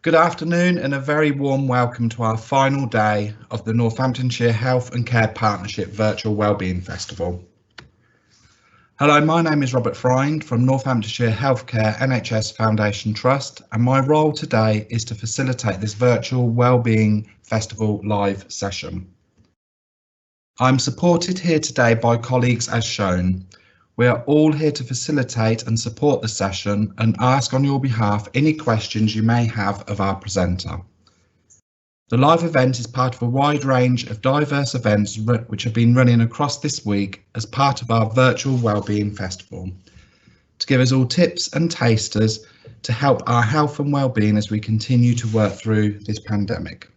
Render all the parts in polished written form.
Good afternoon and a very warm welcome to our final day of the Northamptonshire Health and Care Partnership Virtual Wellbeing Festival. Hello, my name is Robert Friend from Northamptonshire Healthcare NHS Foundation Trust, and my role today is to facilitate this virtual Wellbeing Festival live session. I'm supported here today by colleagues as shown. We are all here to facilitate and support the session and ask on your behalf any questions you may have of our presenter. The live event is part of a wide range of diverse events which have been running across this week as part of our virtual Wellbeing Festival, to give us all tips and tasters to help our health and wellbeing as we continue to work through this pandemic.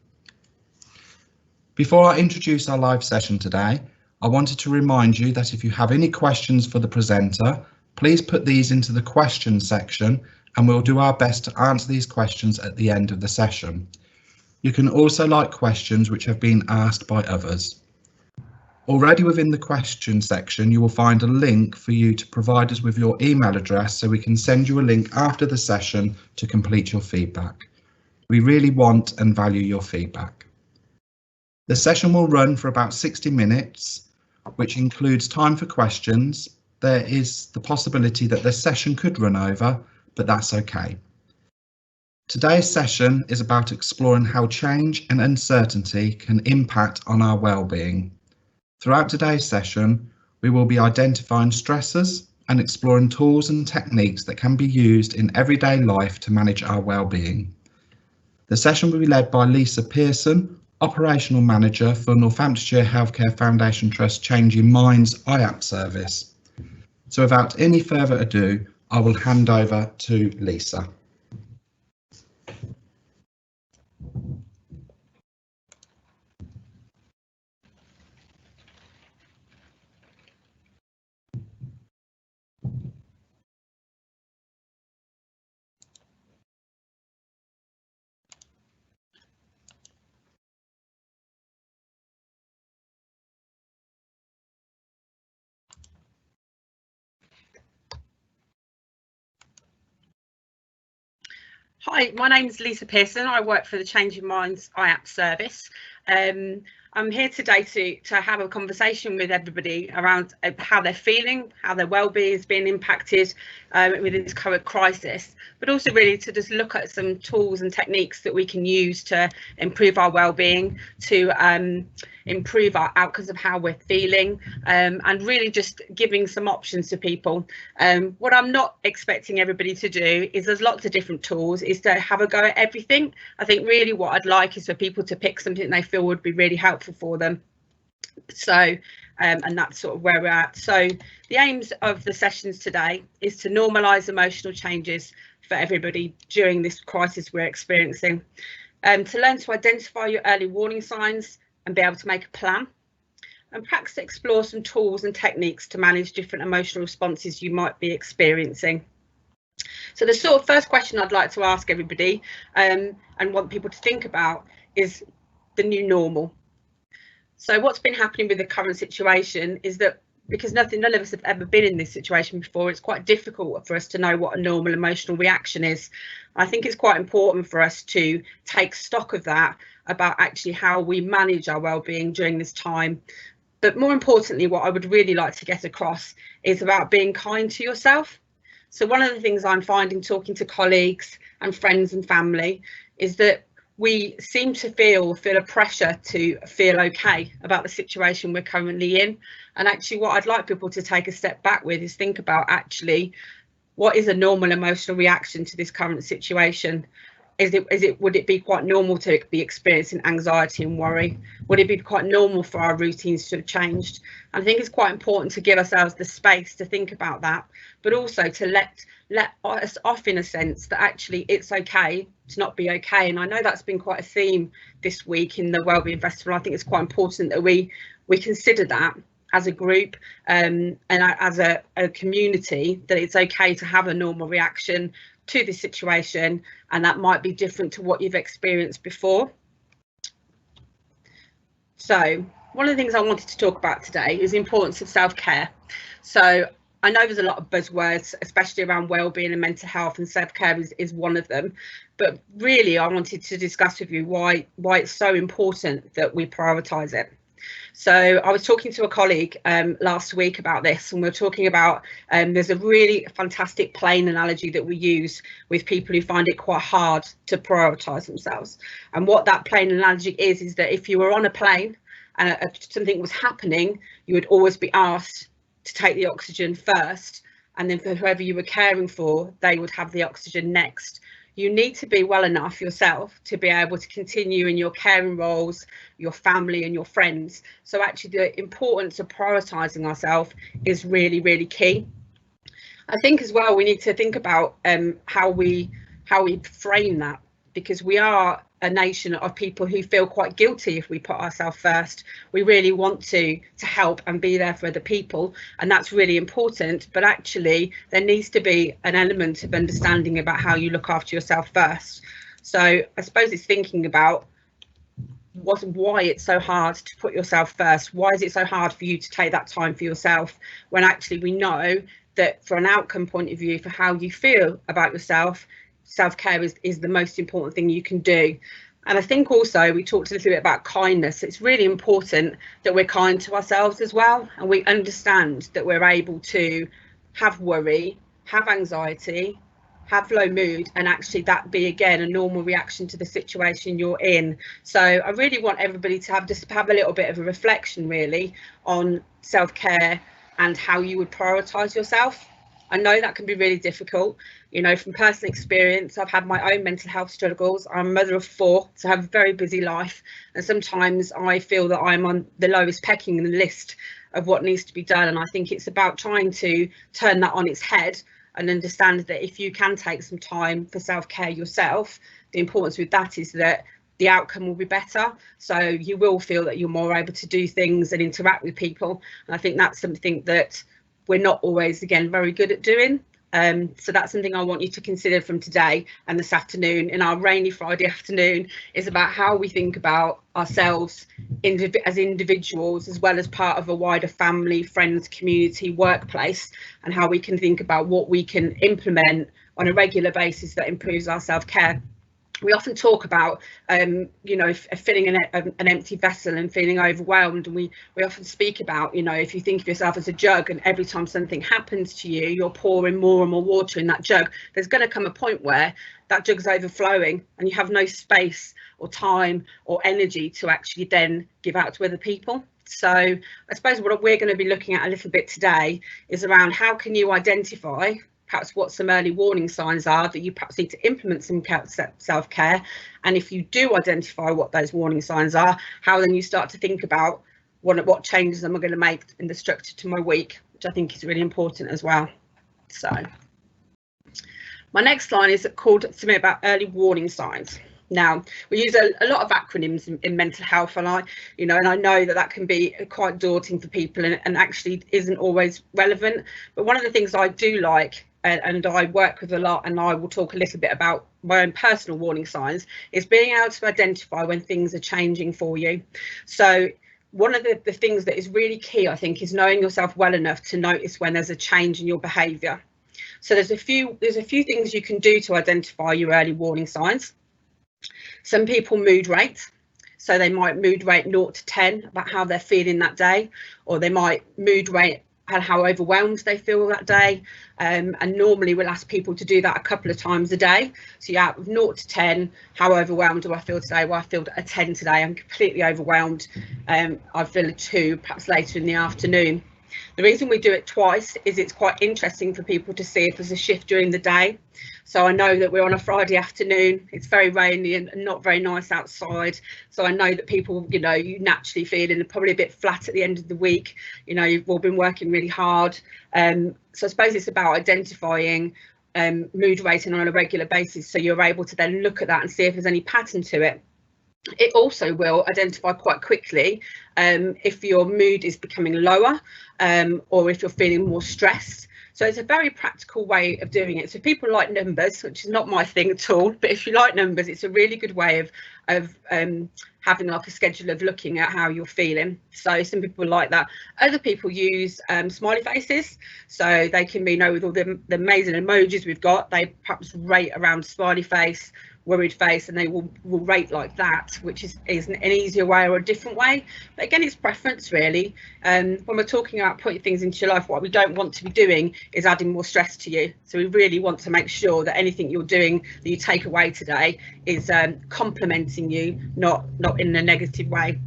Before I introduce our live session today, I wanted to remind you that if you have any questions for the presenter, please put these into the questions section and we'll do our best to answer these questions at the end of the session. You can also like questions which have been asked by others. Already within the question section, you will find a link for you to provide us with your email address so we can send you a link after the session to complete your feedback. We really want and value your feedback. The session will run for about 60 minutes, which includes time for questions. There is the possibility that the session could run over, but that's okay. Today's session is about exploring how change and uncertainty can impact on our well-being. Throughout today's session, we will be identifying stressors and exploring tools and techniques that can be used in everyday life to manage our well-being. The session will be led by Lisa Pearson, Operational Manager for Northamptonshire Healthcare Foundation Trust Changing Minds IAP service. So without any further ado, I will hand over to Lisa. Hi, my name is Lisa Pearson. I work for the Changing Minds IAP service. I'm here today to have a conversation with everybody around how they're feeling, how their well-being is being impacted with this current crisis, but also really to just look at some tools and techniques that we can use to improve our well-being, to improve our outcomes of how we're feeling, and really just giving some options to people. What I'm not expecting everybody to do is there's lots of different tools, is to have a go at everything. I think really what I'd like is for people to pick something they feel would be really helpful for them. So and that's sort of where we're at. So the aims of the sessions today is to normalise emotional changes for everybody during this crisis we're experiencing, to learn to identify your early warning signs and be able to make a plan, and perhaps explore some tools and techniques to manage different emotional responses you might be experiencing. So the sort of first question I'd like to ask everybody and want people to think about is the new normal. So what's been happening with the current situation is that because none of us have ever been in this situation before, it's quite difficult for us to know what a normal emotional reaction is. I think it's quite important for us to take stock of that, about actually how we manage our well-being during this time. But more importantly, what I would really like to get across is about being kind to yourself. So one of the things I'm finding talking to colleagues and friends and family is that we seem to feel a pressure to feel okay about the situation we're currently in. And actually what I'd like people to take a step back with is think about actually what is a normal emotional reaction to this current situation. Would it be quite normal to be experiencing anxiety and worry? Would it be quite normal for our routines to have changed? And I think it's quite important to give ourselves the space to think about that, but also to let us off in a sense that actually it's okay to not be okay. And I know that's been quite a theme this week in the Wellbeing Festival. I think it's quite important that we consider that as a group and as a community, that it's okay to have a normal reaction to this situation, and that might be different to what you've experienced before. So one of the things I wanted to talk about today is the importance of self-care. So I know there's a lot of buzzwords, especially around wellbeing and mental health, and self-care is one of them. But really, I wanted to discuss with you why it's so important that we prioritise it. So I was talking to a colleague last week about this, and we we're talking about there's a really fantastic plane analogy that we use with people who find it quite hard to prioritise themselves. And what that plane analogy is that if you were on a plane and something was happening, you would always be asked to take the oxygen first, and then for whoever you were caring for, they would have the oxygen next. You need to be well enough yourself to be able to continue in your caring roles, your family and your friends. So actually the importance of prioritising ourselves is really, really key. I think as well we need to think about how we frame that, because we are a nation of people who feel quite guilty if we put ourselves first. We really want to help and be there for other people, and that's really important, but actually there needs to be an element of understanding about how you look after yourself first. So I suppose it's thinking about why it's so hard to put yourself first. Why is it so hard for you to take that time for yourself, when actually we know that for an outcome point of view, for how you feel about yourself, self-care is the most important thing you can do. And I think also we talked a little bit about kindness. It's really important that we're kind to ourselves as well, and we understand that we're able to have worry, have anxiety, have low mood, and actually that be again a normal reaction to the situation you're in. So I really want everybody to have a little bit of a reflection really on self-care and how you would prioritize yourself. I know that can be really difficult. You know, from personal experience, I've had my own mental health struggles. I'm a mother of 4, so I have a very busy life. And sometimes I feel that I'm on the lowest pecking in the list of what needs to be done. And I think it's about trying to turn that on its head and understand that if you can take some time for self-care yourself, the importance with that is that the outcome will be better. So you will feel that you're more able to do things and interact with people. And I think that's something that we're not always, again, very good at doing. So that's something I want you to consider from today and this afternoon, in our rainy Friday afternoon, is about how we think about ourselves as individuals, as well as part of a wider family, friends, community, workplace, and how we can think about what we can implement on a regular basis that improves our self-care. We often talk about, you know, filling an empty vessel and feeling overwhelmed. And we often speak about, you know, if you think of yourself as a jug and every time something happens to you, you're pouring more and more water in that jug, there's going to come a point where that jug's overflowing and you have no space or time or energy to actually then give out to other people. So I suppose what we're going to be looking at a little bit today is around how can you identify perhaps what some early warning signs are that you perhaps need to implement some self-care, and if you do identify what those warning signs are, how then you start to think about what changes am I going to make in the structure to my week, which I think is really important as well. So my next line is called something about early warning signs. Now, we use a lot of acronyms in mental health, and I know that can be quite daunting for people and actually isn't always relevant. But one of the things I do like, and I work with a lot, and I will talk a little bit about my own personal warning signs, is being able to identify when things are changing for you. So one of the things that is really key, I think, is knowing yourself well enough to notice when there's a change in your behaviour. So there's a few things you can do to identify your early warning signs. Some people mood rate. So they might mood rate 0 to 10 about how they're feeling that day, or they might mood rate and how overwhelmed they feel that day, and normally we'll ask people to do that a couple of times a day. So yeah, 0 to 10, how overwhelmed do I feel today? Well, I feel a 10 today, I'm completely overwhelmed. I feel a 2 perhaps later in the afternoon. The reason we do it twice is it's quite interesting for people to see if there's a shift during the day. So I know that we're on a Friday afternoon, it's very rainy and not very nice outside. So I know that people, you know, you naturally feeling probably a bit flat at the end of the week. You know, you've all been working really hard. So I suppose it's about identifying mood rating on a regular basis, so you're able to then look at that and see if there's any pattern to it. It also will identify quite quickly if your mood is becoming lower or if you're feeling more stressed. So it's a very practical way of doing it. So if people like numbers, which is not my thing at all, but if you like numbers, it's a really good way of having like a schedule of looking at how you're feeling. So some people like that. Other people use smiley faces, so they can be, with all the amazing emojis we've got, they perhaps rate around smiley face, worried face, and they will rate like that, which is an easier way or a different way. But again, it's preference really. When we're talking about putting things into your life, what we don't want to be doing is adding more stress to you. So we really want to make sure that anything you're doing that you take away today is complementing you, not in a negative way.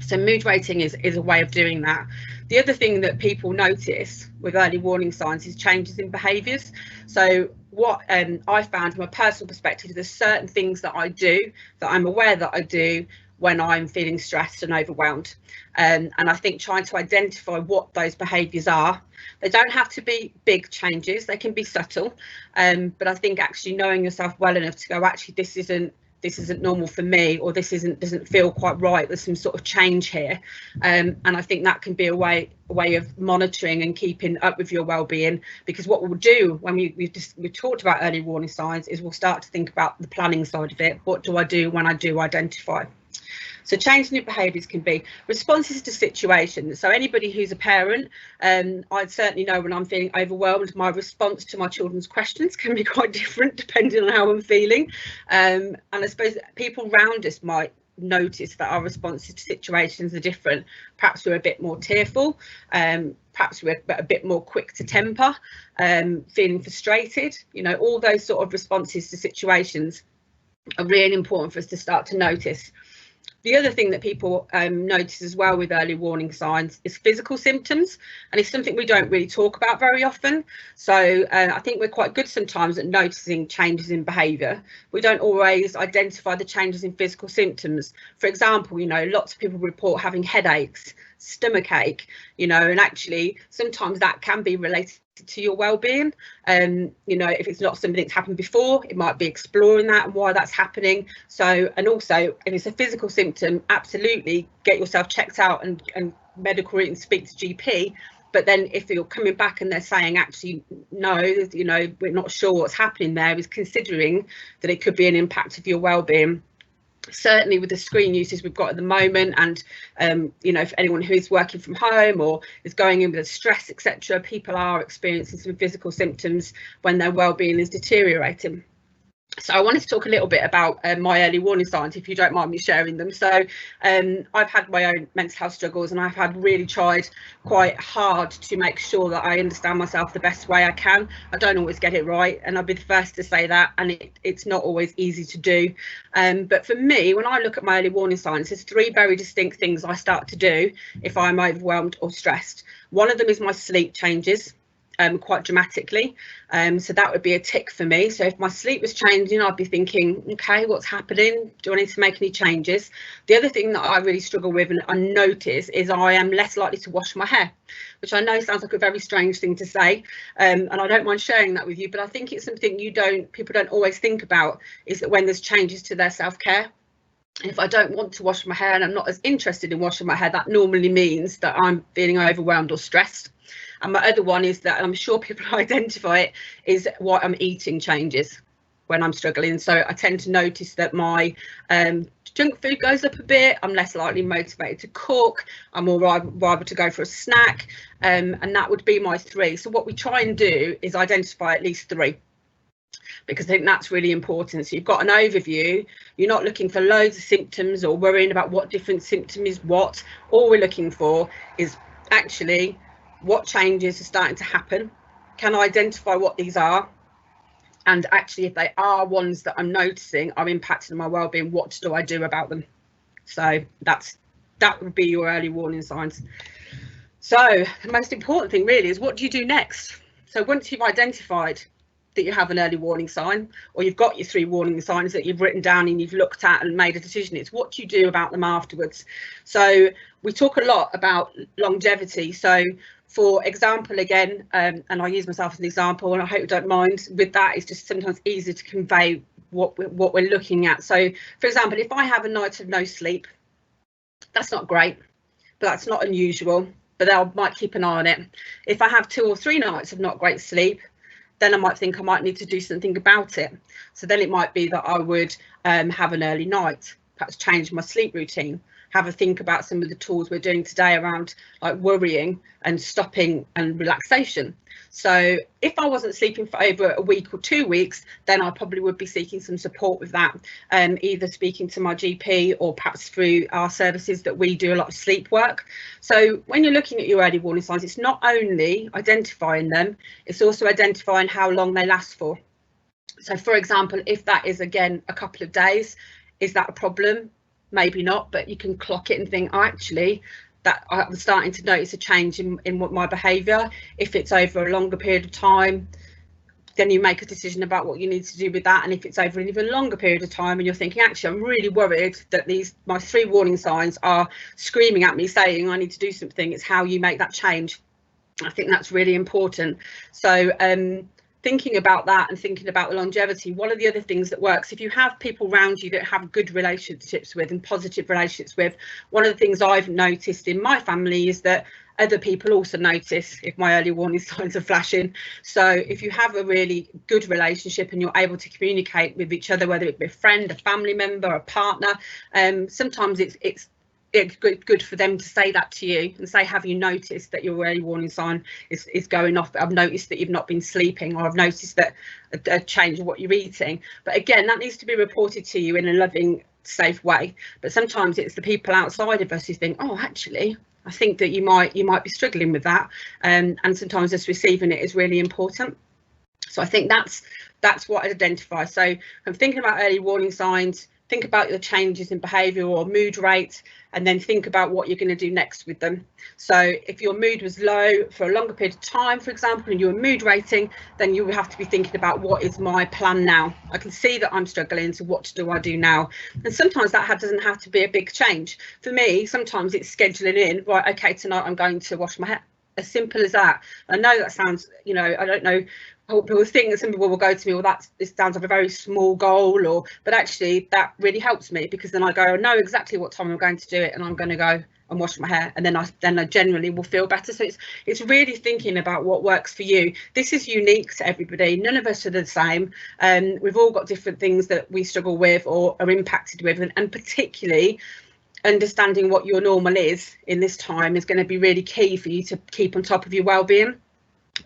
So mood rating is a way of doing that. The other thing that people notice with early warning signs is changes in behaviours. So what I found from a personal perspective, there's certain things that I do, that I'm aware that I do when I'm feeling stressed and overwhelmed. And I think trying to identify what those behaviours are, they don't have to be big changes, they can be subtle. But I think actually knowing yourself well enough to go, actually, this isn't normal for me, or this doesn't feel quite right, there's some sort of change here. And I think that can be a way of monitoring and keeping up with your well-being, because what we'll do when we've talked about early warning signs is we'll start to think about the planning side of it. What do I do when I do identify? So changing your behaviours can be responses to situations. So anybody who's a parent, I'd certainly know when I'm feeling overwhelmed, my response to my children's questions can be quite different depending on how I'm feeling. And I suppose people around us might notice that our responses to situations are different. Perhaps we're a bit more tearful, perhaps we're a bit more quick to temper, feeling frustrated. All those sort of responses to situations are really important for us to start to notice. The other thing that people notice as well with early warning signs is physical symptoms, and it's something we don't really talk about very often. So I think we're quite good sometimes at noticing changes in behaviour. We don't always identify the changes in physical symptoms. For example, lots of people report having headaches, stomach ache, and actually sometimes that can be related to your well-being. If it's not something that's happened before, it might be exploring that and why that's happening. So, and also if it's a physical symptom, absolutely get yourself checked out and medical and speak to GP. But then if you're coming back and they're saying, actually, no, we're not sure what's happening there, is considering that it could be an impact of your well-being. Certainly with the screen uses we've got at the moment, and for anyone who's working from home or is going in with stress, etc., people are experiencing some physical symptoms when their well-being is deteriorating. So I wanted to talk a little bit about my early warning signs, if you don't mind me sharing them. So I've had my own mental health struggles, and I've really tried quite hard to make sure that I understand myself the best way I can. I don't always get it right, and I'll be the first to say that, and it's not always easy to do. But for me, when I look at my early warning signs, there's three very distinct things I start to do if I'm overwhelmed or stressed. One of them is my sleep changes quite dramatically, so that would be a tick for me. So if my sleep was changing, I'd be thinking, okay, what's happening? Do I need to make any changes? The other thing that I really struggle with and I notice is I am less likely to wash my hair, which I know sounds like a very strange thing to say, and I don't mind sharing that with you, but I think it's something people don't always think about, is that when there's changes to their self-care, if I don't want to wash my hair and I'm not as interested in washing my hair, that normally means that I'm feeling overwhelmed or stressed. And my other one is that, I'm sure people identify it, is what I'm eating changes when I'm struggling. So I tend to notice that my junk food goes up a bit, I'm less likely motivated to cook, I'm more liable to go for a snack, and that would be my three. So what we try and do is identify at least three, because I think that's really important. So you've got an overview, you're not looking for loads of symptoms or worrying about what different symptom is what. All we're looking for is actually what changes are starting to happen. Can I identify what these are? And actually, if they are ones that I'm noticing are impacting my well-being, what do I do about them? So that would be your early warning signs. So the most important thing really is, what do you do next? So once you've identified that you have an early warning sign, or you've got your three warning signs that you've written down and you've looked at and made a decision, it's what you do about them afterwards. So we talk a lot about longevity. So for example, again, and I use myself as an example, and I hope you don't mind with that, it's just sometimes easier to convey what we're looking at. So for example, if I have a night of no sleep, that's not great, but that's not unusual, but I might keep an eye on it. If I have 2 or 3 nights of not great sleep, then I might think I might need to do something about it. So then it might be that I would have an early night, perhaps change my sleep routine, have a think about some of the tools we're doing today around like worrying and stopping and relaxation. So if I wasn't sleeping for over a week or 2 weeks, then I probably would be seeking some support with that, either speaking to my GP or perhaps through our services that we do a lot of sleep work. So when you're looking at your early warning signs, it's not only identifying them, it's also identifying how long they last for. So for example, if that is again a couple of days, is that a problem? Maybe not, but you can clock it and think, oh, actually, that I'm starting to notice a change in what my behaviour. If it's over a longer period of time, then you make a decision about what you need to do with that. And if it's over an even longer period of time and you're thinking, actually, I'm really worried that my 3 warning signs are screaming at me saying I need to do something, it's how you make that change. I think that's really important. So thinking about that and thinking about the longevity, one of the other things that works, if you have people around you that have good relationships with and positive relationships with, one of the things I've noticed in my family is that other people also notice if my early warning signs are flashing. So if you have a really good relationship and you're able to communicate with each other, whether it be a friend, a family member, a partner, sometimes it's good for them to say that to you and say, have you noticed that your early warning sign is going off? I've noticed that you've not been sleeping, or I've noticed that a change in what you're eating. But again, that needs to be reported to you in a loving, safe way. But sometimes it's the people outside of us who think, oh, actually, I think that you might be struggling with that, and sometimes us receiving it is really important. So I think that's what I'd identify. So I'm thinking about early warning signs, think about the changes in behaviour or mood rate, and then think about what you're going to do next with them. So if your mood was low for a longer period of time, for example, and you were mood rating, then you would have to be thinking about, what is my plan now? I can see that I'm struggling, so what do I do now? And sometimes that doesn't have to be a big change. For me, sometimes it's scheduling in, right, okay, tonight I'm going to wash my hair. As simple as that. I know that sounds, I don't know, people think that some people will go to me, well, this sounds like a very small goal, but actually that really helps me, because then I go, I know exactly what time I'm going to do it, and I'm going to go and wash my hair, and then I generally will feel better. So it's really thinking about what works for you. This is unique to everybody. None of us are the same. We've all got different things that we struggle with or are impacted with, and particularly understanding what your normal is in this time is going to be really key for you to keep on top of your well-being.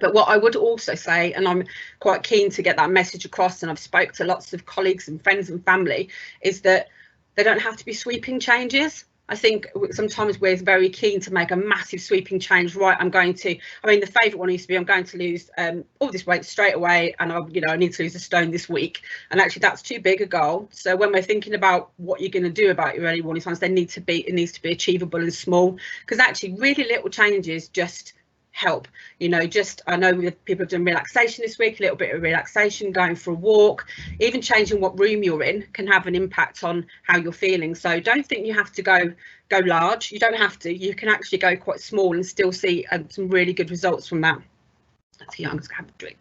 But what I would also say, and I'm quite keen to get that message across, and I've spoke to lots of colleagues and friends and family, is that they don't have to be sweeping changes. I think sometimes we're very keen to make a massive sweeping change. Right, the favourite one used to be, I'm going to lose all this weight straight away, and I need to lose a stone this week. And actually, that's too big a goal. So when we're thinking about what you're going to do about your early warning signs, it needs to be achievable and small, because actually, really little changes just help. I know people have done relaxation this week, a little bit of relaxation, going for a walk, even changing what room you're in can have an impact on how you're feeling. So don't think you have to go large. You don't have to. You can actually go quite small and still see some really good results from that. That's I'm just gonna have a drink.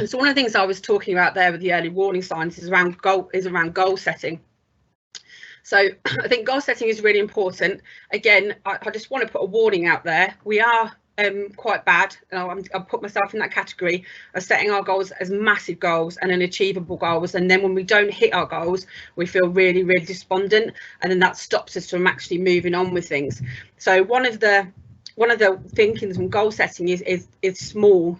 So one of the things I was talking about there with the early warning signs is around goal setting. So I think goal setting is really important. Again, I just want to put a warning out there. We are quite bad, and I'll put myself in that category of setting our goals as massive goals and unachievable goals, and then when we don't hit our goals, we feel really, really despondent, and then that stops us from actually moving on with things. So one of the thinkings from goal setting is small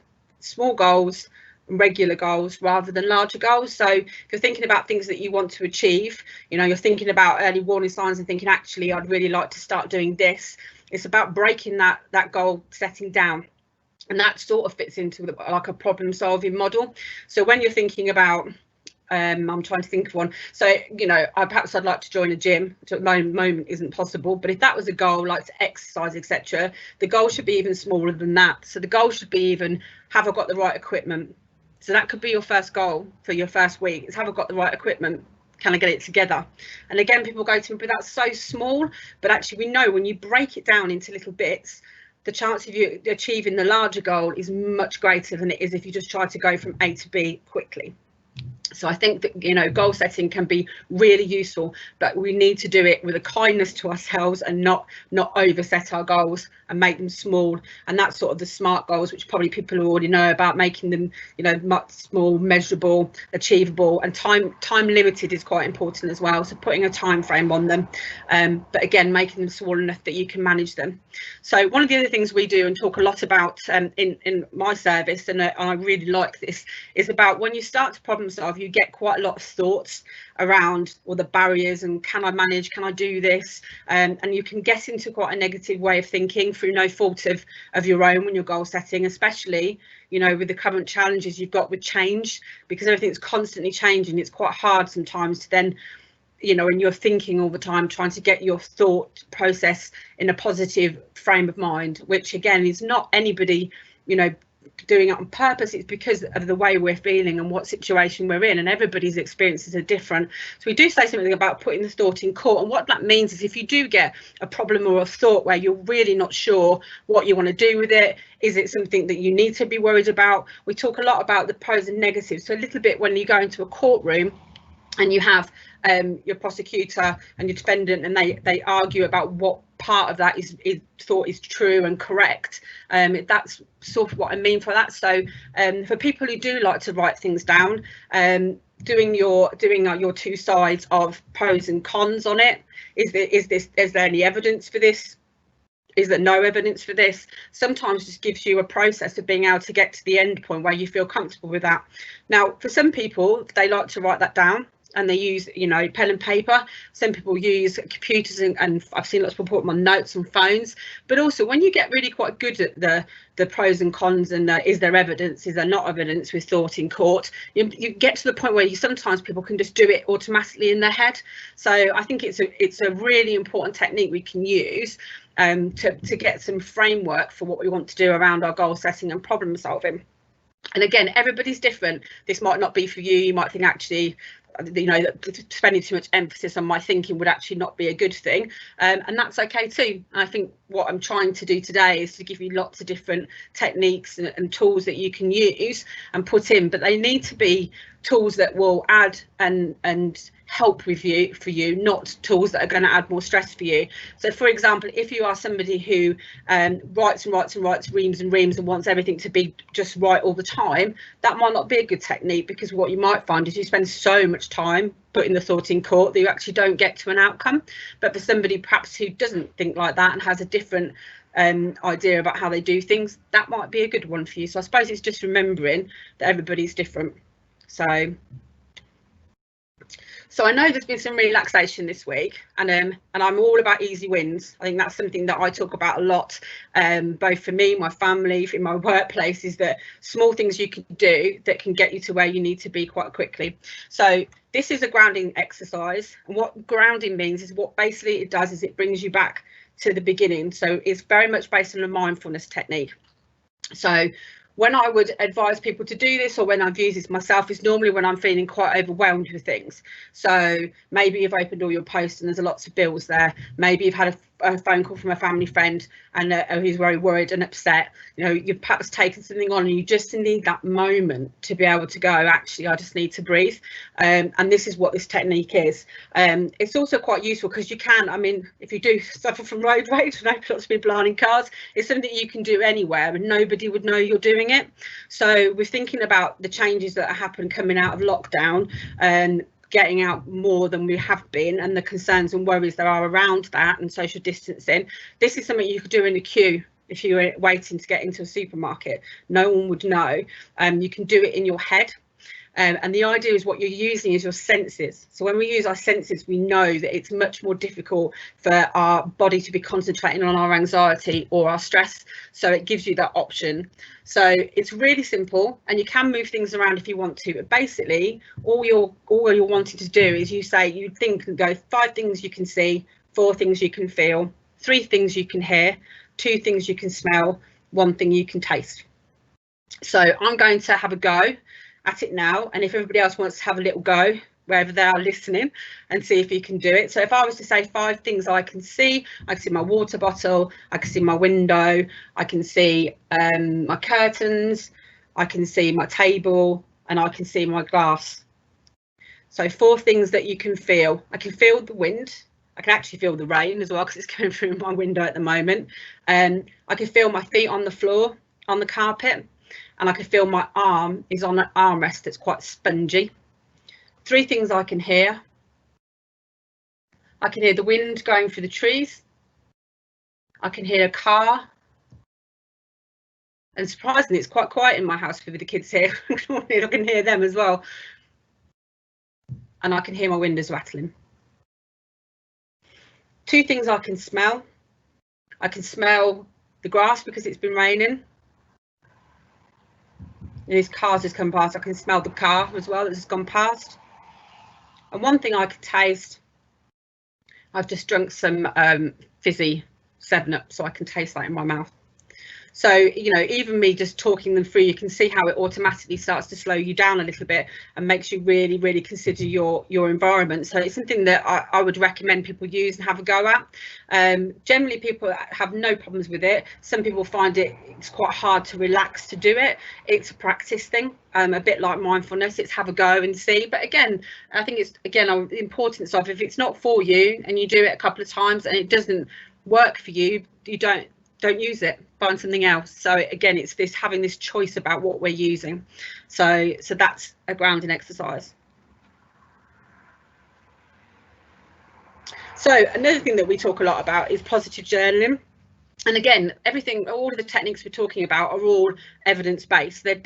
goals, regular goals rather than larger goals. So if you're thinking about things that you want to achieve, you're thinking about early warning signs and thinking, actually, I'd really like to start doing this. It's about breaking that goal setting down, and that sort of fits into like a problem solving model. So when you're thinking about I'm trying to think of one. So I'd like to join a gym, which at the moment isn't possible, but if that was a goal, like to exercise, etc., the goal should be even smaller than that. So the goal should be even, have I got the right equipment? So that could be your first goal for your first week, is have I got the right equipment? Can I get it together? And again, people go to me, but that's so small. But actually, we know when you break it down into little bits, the chance of you achieving the larger goal is much greater than it is if you just try to go from A to B quickly. So I think that, you know, goal setting can be really useful, but we need to do it with a kindness to ourselves and not overset our goals and make them small. And that's sort of the SMART goals, which probably people already know about, making them, you know, much small, measurable, achievable, and time limited is quite important as well. So putting a time frame on them, but again, making them small enough that you can manage them. So one of the other things we do and talk a lot about in my service, and I really like this, is about when you start to problem solve, you get quite a lot of thoughts around all the barriers and can I manage, can I do this, and you can get into quite a negative way of thinking through no fault of your own when you're goal setting, especially, you know, with the current challenges you've got with change, because everything's constantly changing. It's quite hard sometimes to then, you know, when you're thinking all the time, trying to get your thought process in a positive frame of mind, which again is not anybody, you know, doing it on purpose. It's because of the way we're feeling and what situation we're in, and everybody's experiences are different. So we do say something about putting the thought in court, and what that means is if you do get a problem or a thought where you're really not sure what you want to do with it, is it something that you need to be worried about? We talk a lot about the pros and negatives. So a little bit when you go into a courtroom and you have your prosecutor and your defendant, and they argue about what part of that is thought is true and correct. That's sort of what I mean for that. So for people who do like to write things down, doing your two sides of pros and cons on it. Is there any evidence for this? Is there no evidence for this? Sometimes just gives you a process of being able to get to the end point where you feel comfortable with that. Now, for some people, they like to write that down and they use, you know, pen and paper. Some people use computers, and I've seen lots of people put them on notes on phones. But also, when you get really quite good at the pros and cons and is there evidence, is there not evidence with thought in court, you get to the point where sometimes people can just do it automatically in their head. So I think it's a really important technique we can use to get some framework for what we want to do around our goal setting and problem solving. And again, everybody's different. This might not be for you. You might think, actually, you know, that spending too much emphasis on my thinking would actually not be a good thing, and that's okay too. I think what I'm trying to do today is to give you lots of different techniques and tools that you can use and put in, but they need to be tools that will add and help with you for you, not tools that are going to add more stress for you. So for example, if you are somebody who writes and writes and writes reams and reams and wants everything to be just right all the time, that might not be a good technique, because what you might find is you spend so much time putting the thought in court that you actually don't get to an outcome. But for somebody perhaps who doesn't think like that and has a different idea about how they do things, that might be a good one for you. So I suppose it's just remembering that everybody's different. So I know there's been some relaxation this week, and I'm all about easy wins. I think that's something that I talk about a lot, both for me, my family, in my workplace, is that small things you can do that can get you to where you need to be quite quickly. So this is a grounding exercise, and what grounding means is what basically it does is it brings you back to the beginning. So it's very much based on a mindfulness technique. So when I would advise people to do this, or when I've used this myself, is normally when I'm feeling quite overwhelmed with things. So maybe you've opened all your posts and there's lots of bills there. Maybe you've had a phone call from a family friend and who's very worried and upset. You know, you've perhaps taken something on and you just need that moment to be able to go, actually, I just need to breathe. And this is what this technique is. It's also quite useful because you can, I mean, if you do suffer from road rage, I know lots of people are in cars, it's something you can do anywhere and nobody would know you're doing it. So we're thinking about the changes that happen coming out of lockdown and getting out more than we have been, and the concerns and worries there are around that, and social distancing. This is something you could do in a queue if you were waiting to get into a supermarket. No one would know. You can do it in your head. And the idea is what you're using is your senses. So when we use our senses, we know that it's much more difficult for our body to be concentrating on our anxiety or our stress. So it gives you that option. So it's really simple, and you can move things around if you want to. But basically, all you're wanting to do is you think and go 5 things you can see, 4 things you can feel, 3 things you can hear, 2 things you can smell, 1 thing you can taste. So I'm going to have a go at it now, and if everybody else wants to have a little go, wherever they are listening, and see if you can do it. So if I was to say 5 things I can see my water bottle, I can see my window, I can see my curtains, I can see my table, and I can see my glass. So 4 things that you can feel. I can feel the wind. I can actually feel the rain as well, because it's coming through my window at the moment. I can feel my feet on the floor, on the carpet, and I can feel my arm is on an armrest that's quite spongy. 3 things I can hear. I can hear the wind going through the trees. I can hear a car. And surprisingly, it's quite quiet in my house with the kids here. I can hear them as well. And I can hear my windows rattling. 2 things I can smell. I can smell the grass because it's been raining. And these cars just come past. I can smell the car as well that's gone past. And 1 thing I can taste. I've just drunk some fizzy 7-Up, so I can taste that in my mouth. So, you know, even me just talking them through, you can see how it automatically starts to slow you down a little bit and makes you really, really consider your environment. So it's something that I would recommend people use and have a go at. Generally, people have no problems with it. Some people find it's quite hard to relax to do it. It's a practice thing, a bit like mindfulness. It's have a go and see. But again, I think it's, again, the importance of, if it's not for you and you do it a couple of times and it doesn't work for you, you don't use it, find something else. So again, it's this having this choice about what we're using. So that's a grounding exercise. So another thing that we talk a lot about is positive journaling. And again, all of the techniques we're talking about are all evidence-based. They've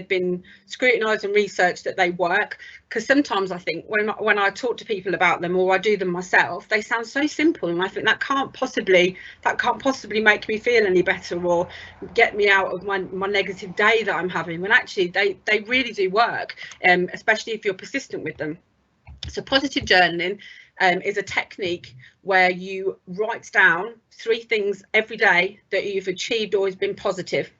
been scrutinised and researched that they work. Because sometimes I think when I talk to people about them, or I do them myself, they sound so simple, and I think that can't possibly make me feel any better or get me out of my negative day that I'm having. When actually they really do work, especially if you're persistent with them. So positive journaling is a technique where you write down 3 things every day that you've achieved or has been positive.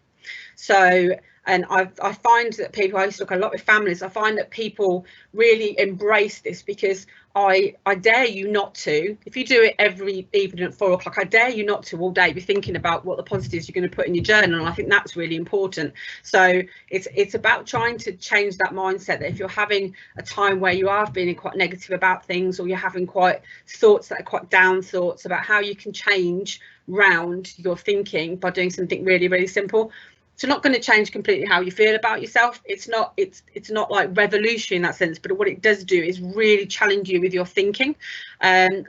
So, and I find that people, I used to look a lot with families, I find that people really embrace this, because I dare you not to, if you do it every evening at 4 o'clock, I dare you not to all day be thinking about what the positives you're going to put in your journal. And I think that's really important. So it's about trying to change that mindset, that if you're having a time where you are feeling quite negative about things, or you're having quite thoughts that are quite down thoughts, about how you can change round your thinking by doing something really, really simple. It's not going to change completely how you feel about yourself. It's not like revolutionary in that sense, but what it does do is really challenge you with your thinking.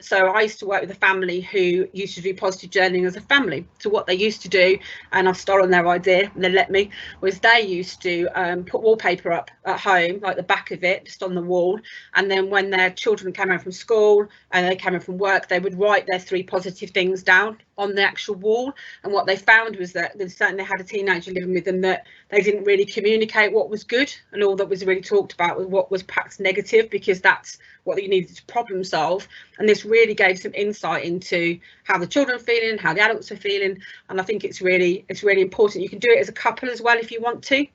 So I used to work with a family who used to do positive journaling as a family. So what they used to do, and I've stolen their idea and they let me, was they used to put wallpaper up at home, like the back of it, just on the wall. And then when their children came home from school and they came home from work, they would write their 3 positive things down on the actual wall. And what they found was that they certainly had a teenager living with them, that they didn't really communicate what was good, and all that was really talked about was what was perhaps negative, because that's what you needed to problem solve. And this really gave some insight into how the children are feeling, how the adults are feeling. And I think it's really important. You can do it as a couple as well if you want to,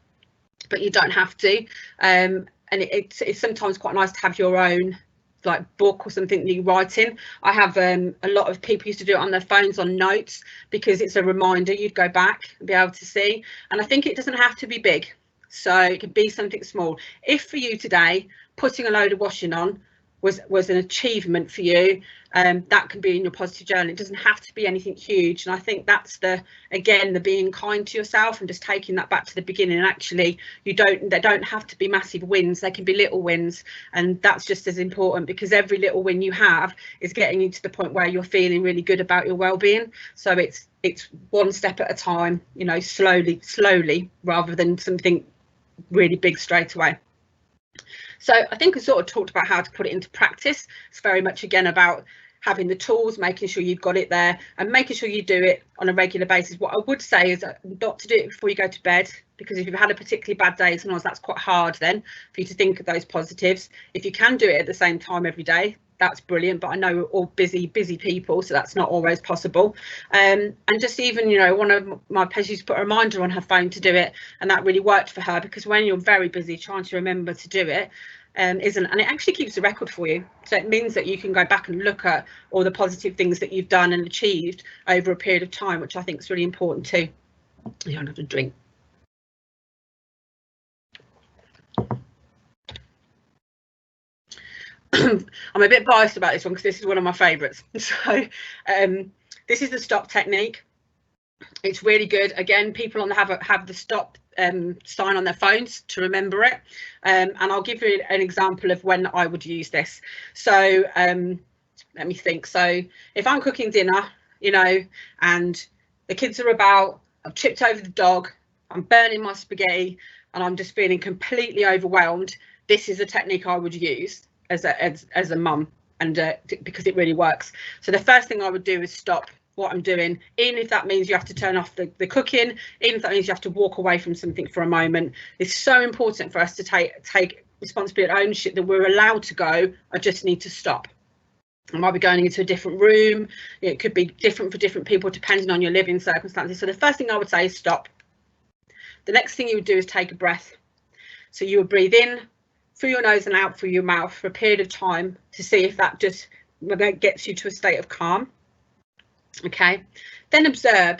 but you don't have to. And it's sometimes quite nice to have your own like book or something that you write in. I have a lot of people used to do it on their phones on notes, because it's a reminder you'd go back and be able to see. And I think it doesn't have to be big, so it could be something small. If for you today putting a load of washing on was an achievement for you, that can be in your positive journal. It doesn't have to be anything huge. And I think that's the being kind to yourself and just taking that back to the beginning. And actually they don't have to be massive wins, they can be little wins, and that's just as important, because every little win you have is getting you to the point where you're feeling really good about your well-being. So it's 1 step at a time, you know, slowly, rather than something really big straight away. So I think we sort of talked about how to put it into practice. It's very much again about having the tools, making sure you've got it there, and making sure you do it on a regular basis. What I would say is not to do it before you go to bed, because if you've had a particularly bad day, sometimes that's quite hard then for you to think of those positives. If you can do it at the same time every day, that's brilliant, but I know we're all busy people, so that's not always possible. And just even, you know, one of my patients used to put a reminder on her phone to do it, and that really worked for her, because when you're very busy trying to remember to do it, isn't, and it actually keeps a record for you. So it means that you can go back and look at all the positive things that you've done and achieved over a period of time, which I think is really important too. You don't have to drink. I'm a bit biased about this one because this is one of my favourites. So this is the stop technique. It's really good. Again, people have the stop sign on their phones to remember it, and I'll give you an example of when I would use this. So let me think. So if I'm cooking dinner, you know, and the kids are about, I've tripped over the dog, I'm burning my spaghetti, and I'm just feeling completely overwhelmed, this is a technique I would use as a mum, and because it really works. So the first thing I would do is stop what I'm doing, even if that means you have to turn off the cooking, even if that means you have to walk away from something for a moment. It's so important for us to take responsibility and ownership that we're allowed to go, I just need to stop. I might be going into a different room. It could be different for different people depending on your living circumstances. So the first thing I would say is stop. The next thing you would do is take a breath. So you would breathe in through your nose and out through your mouth for a period of time to see if that just gets you to a state of calm. Okay, then observe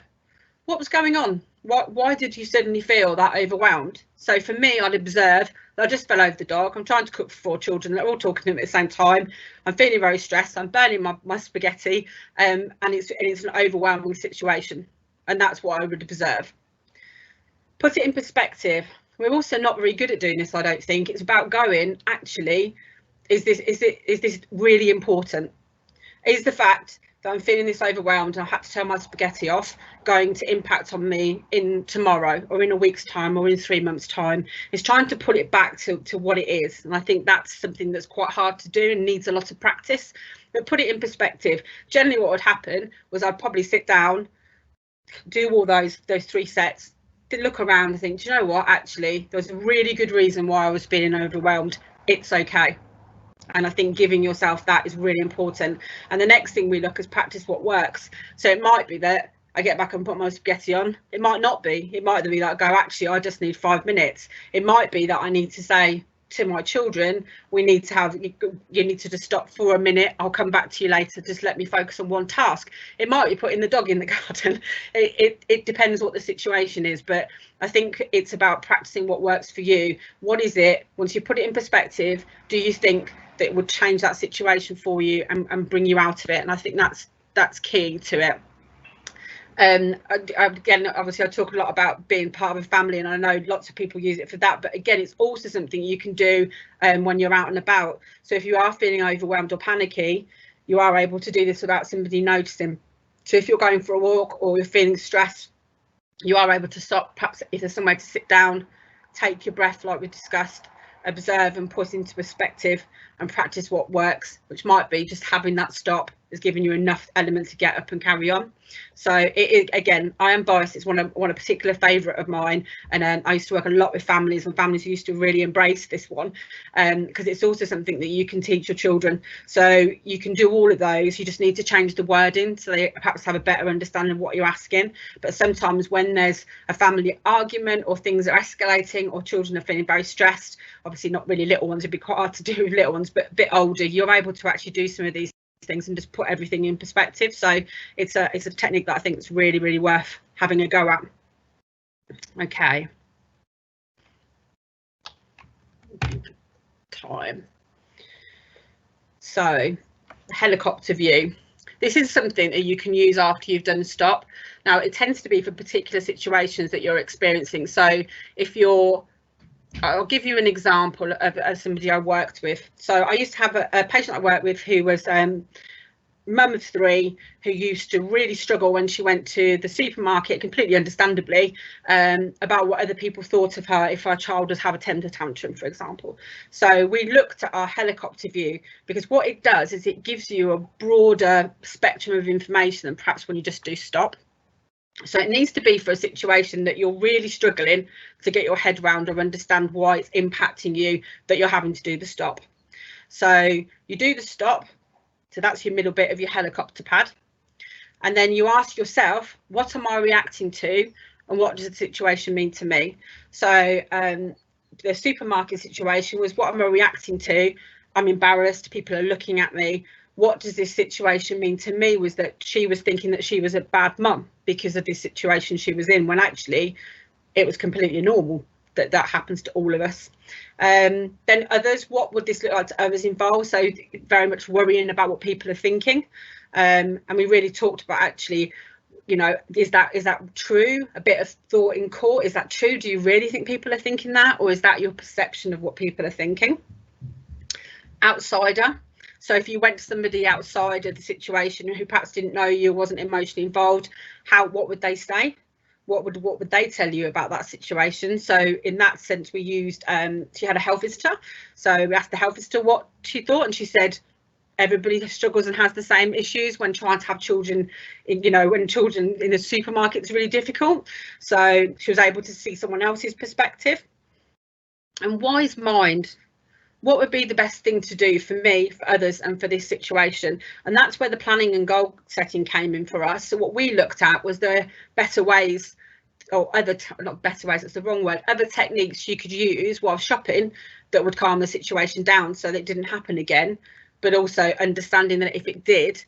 what was going on. Why did you suddenly feel that overwhelmed? So for me, I'd observe that I just fell over the dog. I'm trying to cook for 4 children. They're all talking to me at the same time. I'm feeling very stressed. I'm burning my spaghetti, and it's an overwhelming situation. And that's what I would observe. Put it in perspective. We're also not very good at doing this, I don't think. It's about going, actually, is this really important? Is the fact that I'm feeling this overwhelmed and I had to turn my spaghetti off going to impact on me in tomorrow or in a week's time or in 3 months' time? It's trying to put it back to what it is. And I think that's something that's quite hard to do and needs a lot of practice. But put it in perspective. Generally what would happen was I'd probably sit down, do all those 3 sets, look around and think, do you know what, actually, there's a really good reason why I was feeling overwhelmed. It's okay. And I think giving yourself that is really important. And the next thing we look is practice what works. So it might be that I get back and put my spaghetti on. It might not be. It might be that I go, actually, I just need 5 minutes. It might be that I need to say to my children, you need to just stop for a minute. I'll come back to you later. Just let me focus on one task. It might be putting the dog in the garden. It depends what the situation is. But I think it's about practicing what works for you. What is it? Once you put it in perspective, do you think that it would change that situation for you and bring you out of it? And I think that's key to it. Again, obviously I talk a lot about being part of a family, and I know lots of people use it for that, but again, it's also something you can do when you're out and about. So if you are feeling overwhelmed or panicky, you are able to do this without somebody noticing. So if you're going for a walk or you're feeling stressed, you are able to stop. Perhaps if there's somewhere to sit down, take your breath like we discussed, observe and put into perspective and practice what works, which might be just having that stop is giving you enough element to get up and carry on. So again, I am biased. It's one a particular favourite of mine, and I used to work a lot with families, and families used to really embrace this one because it's also something that you can teach your children. So you can do all of those. You just need to change the wording so they perhaps have a better understanding of what you're asking. But sometimes when there's a family argument or things are escalating or children are feeling very stressed, obviously not really little ones, it'd be quite hard to do with little ones, but a bit older, you're able to actually do some of these things and just put everything in perspective. So it's a technique that I think is really, really worth having a go at. Okay. Time. So helicopter view. This is something that you can use after you've done stop. Now it tends to be for particular situations that you're experiencing. So if you're I'll give you an example of somebody I worked with. So I used to have a patient I worked with who was mum of 3, who used to really struggle when she went to the supermarket, completely understandably, about what other people thought of her if her child was have a temper tantrum, for example. So we looked at our helicopter view, because what it does is it gives you a broader spectrum of information than perhaps when you just do stop. So it needs to be for a situation that you're really struggling to get your head around or understand why it's impacting you that you're having to do the stop. So you do the stop. So that's your middle bit of your helicopter pad. And then you ask yourself, what am I reacting to? And what does the situation mean to me? So the supermarket situation was, what am I reacting to? I'm embarrassed, people are looking at me. What does this situation mean to me? Was that she was thinking that she was a bad mum because of this situation she was in, when actually it was completely normal that happens to all of us. Then others, what would this look like to others involved? So very much worrying about what people are thinking. And we really talked about, actually, you know, is that true? A bit of thought in court, is that true? Do you really think people are thinking that, or is that your perception of what people are thinking? Outsider. So if you went to somebody outside of the situation who perhaps didn't know you, wasn't emotionally involved, what would they say? What would they tell you about that situation? So in that sense, we used, she had a health visitor. So we asked the health visitor what she thought, and she said, everybody struggles and has the same issues when trying to have children, when children in a supermarket is really difficult. So she was able to see someone else's perspective. And wise mind. What would be the best thing to do for me, for others, and for this situation? And that's where the planning and goal setting came in for us. So what we looked at was the better ways, or not better ways, that's the wrong word, other techniques you could use while shopping that would calm the situation down so that it didn't happen again, but also understanding that if it did,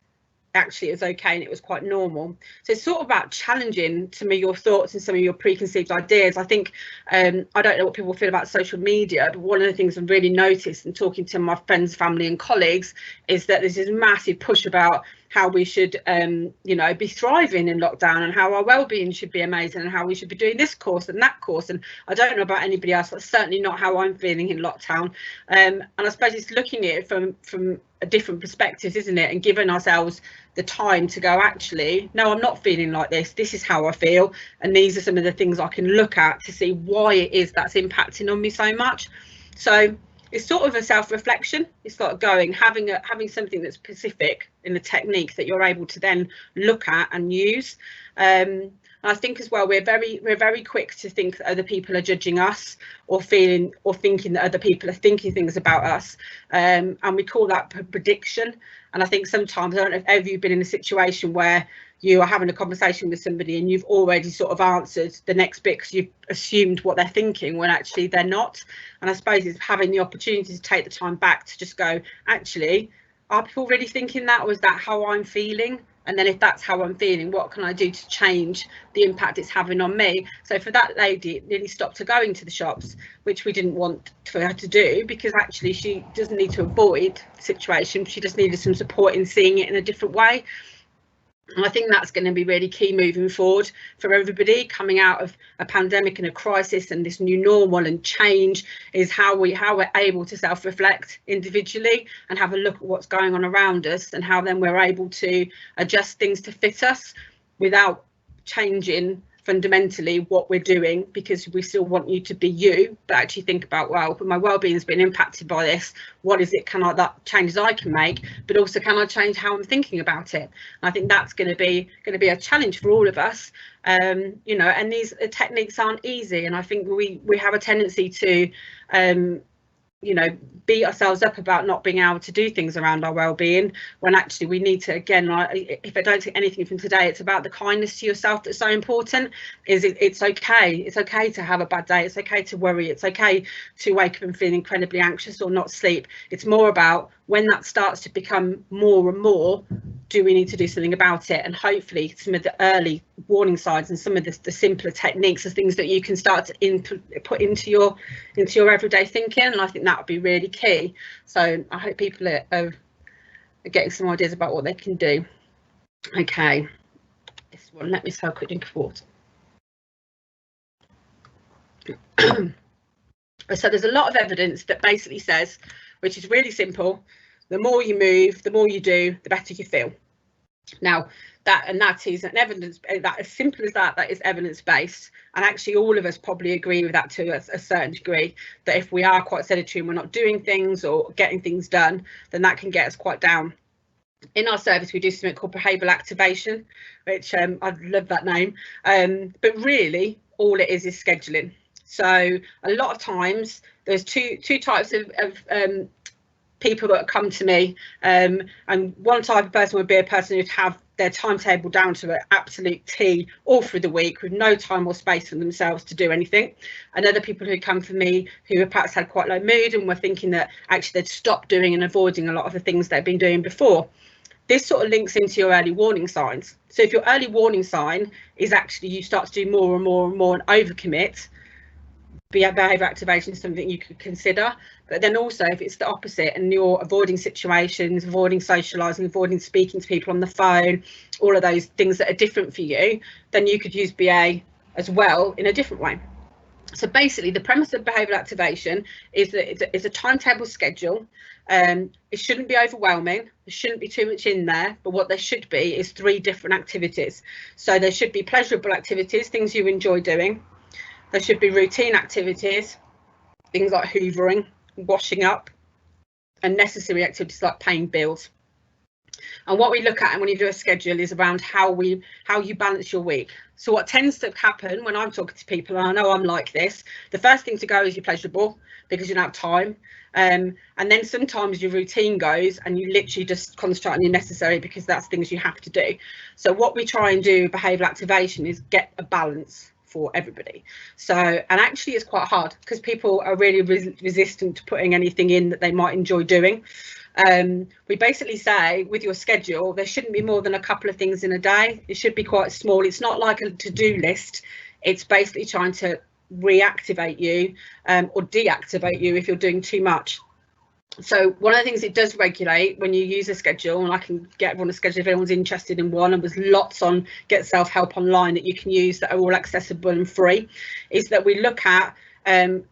actually it was okay and it was quite normal. So it's sort of about challenging some of your thoughts and some of your preconceived ideas. I think I don't know what people feel about social media, but one of the things I've really noticed in talking to my friends, family and colleagues is that there's this massive push about how we should be thriving in lockdown, and how our well-being should be amazing, and how we should be doing this course and that course. And I don't know about anybody else, that's certainly not how I'm feeling in lockdown. And I suppose it's looking at it from a different perspective, isn't it, and giving ourselves the time to go, actually, no, I'm not feeling like this, this is how I feel, and these are some of the things I can look at to see why it is that's impacting on me so much. So it's sort of a self-reflection. It's like having something that's specific in the technique that you're able to then look at and use. I think as well, we're very quick to think that other people are judging us, or thinking that other people are thinking things about us, and we call that prediction. And I think sometimes, I don't know if ever you've been in a situation where you are having a conversation with somebody and you've already sort of answered the next bit because you've assumed what they're thinking when actually they're not. And I suppose it's having the opportunity to take the time back to just go, actually, are people really thinking that, or is that how I'm feeling? And then if that's how I'm feeling, what can I do to change the impact it's having on me? So for that lady, it nearly stopped her going to the shops, which we didn't want for her to do, because actually she doesn't need to avoid the situation. She just needed some support in seeing it in a different way. And I think that's going to be really key moving forward for everybody coming out of a pandemic and a crisis and this new normal and change, is how we're able to self-reflect individually and have a look at what's going on around us, and how then we're able to adjust things to fit us without changing fundamentally what we're doing, because we still want you to be you, but actually think about, well, my well-being has been impacted by this, what is it, that changes I can make, but also can I change how I'm thinking about it? And I think that's going to be a challenge for all of us, and these techniques aren't easy, and I think we have a tendency to beat ourselves up about not being able to do things around our well-being, when actually we need to, again, if I don't take anything from today, it's about the kindness to yourself that's so important. It's okay to have a bad day, it's okay to worry, it's okay to wake up and feel incredibly anxious or not sleep. It's more about when that starts to become more and more, do we need to do something about it? And hopefully some of the early warning signs and some of the simpler techniques are things that you can start to put into your everyday thinking, and I think that would be really key. So I hope people are getting some ideas about what they can do. Okay, this one, let me just have a quick drink of water. So there's a lot of evidence that basically says, which is really simple, the more you move, the more you do, the better you feel. Now that is an evidence, that as simple as that is evidence-based, and actually all of us probably agree with that to a certain degree, that if we are quite sedentary and we're not doing things or getting things done, then that can get us quite down. In our service we do something called behavioural activation, which I love that name, but really all it is scheduling. So a lot of times there's two types of people that come to me, and one type of person would be a person who'd have their timetable down to an absolute T all through the week with no time or space for themselves to do anything. And other people who come for me who have perhaps had quite low mood and were thinking that actually they'd stop doing and avoiding a lot of the things they've been doing before. This sort of links into your early warning signs. So if your early warning sign is actually you start to do more and more and more and overcommit, behaviour activation is something you could consider. But then also if it's the opposite and you're avoiding situations, avoiding socialising, avoiding speaking to people on the phone, all of those things that are different for you, then you could use BA as well in a different way. So basically the premise of behavioural activation is that it's a timetable schedule. It shouldn't be overwhelming, there shouldn't be too much in there, but what there should be is 3 different activities. So there should be pleasurable activities, things you enjoy doing. There should be routine activities, things like hoovering, washing up, and necessary activities like paying bills. And what we look at when you do a schedule is around how you balance your week. So what tends to happen when I'm talking to people, and I know I'm like this, the first thing to go is your pleasurable because you don't have time. And then sometimes your routine goes and you literally just concentrate on your necessary because that's things you have to do. So what we try and do behavioural activation is get a balance for everybody. So, and actually it's quite hard because people are really resistant to putting anything in that they might enjoy doing. We basically say with your schedule there shouldn't be more than a couple of things in a day. It should be quite small. It's not like a to-do list. It's basically trying to reactivate you or deactivate you if you're doing too much. So one of the things it does regulate when you use a schedule, and I can get everyone a schedule if anyone's interested in one, and there's lots on Get Self-Help online that you can use that are all accessible and free, is that we look at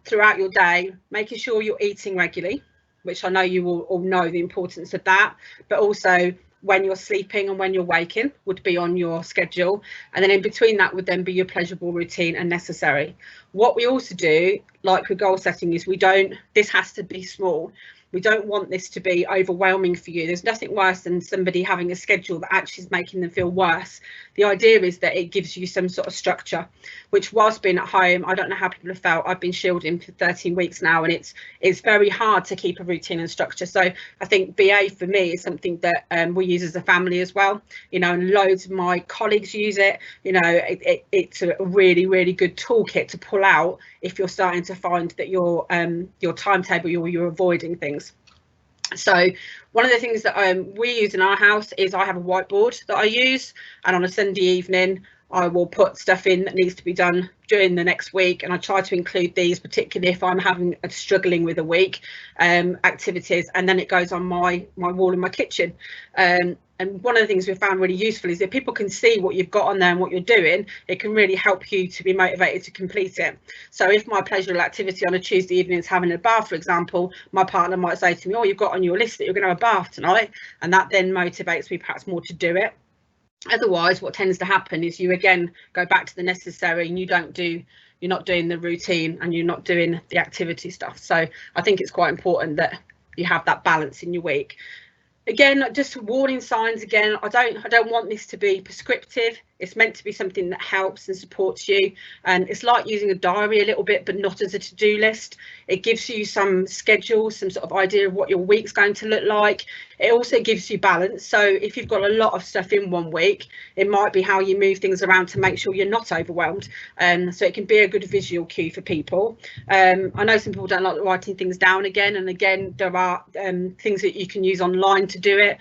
throughout your day, making sure you're eating regularly, which I know you will all know the importance of that, but also when you're sleeping and when you're waking would be on your schedule. And then in between that would then be your pleasurable routine and necessary. What we also do, like with goal setting, is this has to be small. We don't want this to be overwhelming for you. There's nothing worse than somebody having a schedule that actually is making them feel worse. The idea is that it gives you some sort of structure, which whilst being at home, I don't know how people have felt. I've been shielding for 13 weeks now, and it's very hard to keep a routine and structure. So I think BA for me is something that we use as a family as well. You know, and loads of my colleagues use it. You know, it's a really, really good toolkit to pull out if you're starting to find that your timetable, you're avoiding things. So one of the things that we use in our house is I have a whiteboard that I use, and on a Sunday evening I will put stuff in that needs to be done during the next week, and I try to include these, particularly if I'm struggling with a week, activities, and then it goes on my wall in my kitchen. And one of the things we found really useful is if people can see what you've got on there and what you're doing, it can really help you to be motivated to complete it. So if my pleasurable activity on a Tuesday evening is having a bath, for example, my partner might say to me, oh, you've got on your list that you're going to have a bath tonight, and that then motivates me perhaps more to do it. Otherwise, what tends to happen is you again go back to the necessary, and you're not doing the routine and you're not doing the activity stuff. So I think it's quite important that you have that balance in your week. Again, just warning signs. Again, I don't want this to be prescriptive. It's meant to be something that helps and supports you, and it's like using a diary a little bit, but not as a to-do list. It gives you some schedule, some sort of idea of what your week's going to look like. It also gives you balance. So if you've got a lot of stuff in one week, it might be how you move things around to make sure you're not overwhelmed. So it can be a good visual cue for people. I know some people don't like writing things down again and again. There are things that you can use online to do it,